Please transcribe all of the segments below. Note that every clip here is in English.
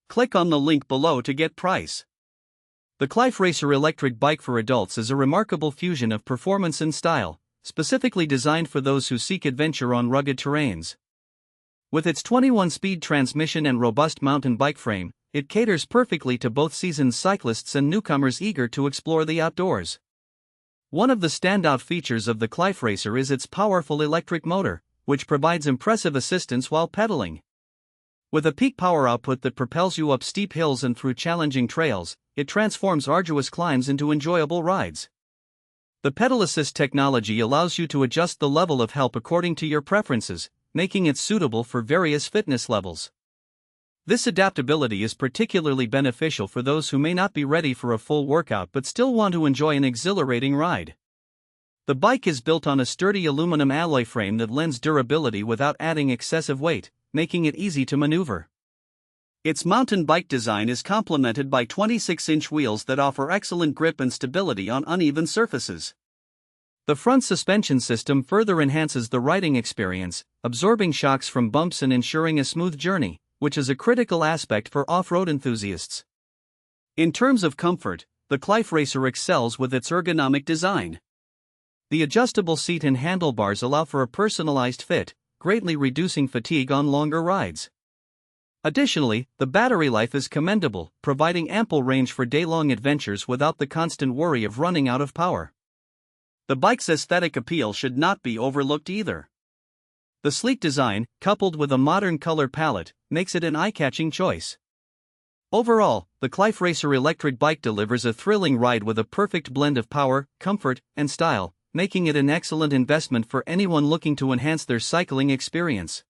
Click on the link below to get price. The Qlife Racer Electric Bike for adults is a remarkable fusion of performance and style, specifically designed for those who seek adventure on rugged terrains. With its 21-speed transmission and robust mountain bike frame, it caters perfectly to both seasoned cyclists and newcomers eager to explore the outdoors. One of the standout features of the Qlife Racer is its powerful electric motor, which provides impressive assistance while pedaling. With a peak power output that propels you up steep hills and through challenging trails, it transforms arduous climbs into enjoyable rides. The pedal assist technology allows you to adjust the level of help according to your preferences, making it suitable for various fitness levels. This adaptability is particularly beneficial for those who may not be ready for a full workout but still want to enjoy an exhilarating ride. The bike is built on a sturdy aluminum alloy frame that lends durability without adding excessive weight, making it easy to maneuver. Its mountain bike design is complemented by 26-inch wheels that offer excellent grip and stability on uneven surfaces. The front suspension system further enhances the riding experience, absorbing shocks from bumps and ensuring a smooth journey, which is a critical aspect for off-road enthusiasts. In terms of comfort, the Qlife Racer excels with its ergonomic design. The adjustable seat and handlebars allow for a personalized fit, greatly reducing fatigue on longer rides. Additionally, the battery life is commendable, providing ample range for day-long adventures without the constant worry of running out of power. The bike's aesthetic appeal should not be overlooked either. The sleek design, coupled with a modern color palette, makes it an eye-catching choice. Overall, the Qlife Racer Electric Bike delivers a thrilling ride with a perfect blend of power, comfort, and style, making it an excellent investment for anyone looking to enhance their cycling experience.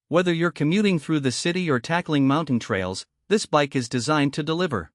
Whether you're commuting through the city or tackling mountain trails, this bike is designed to deliver.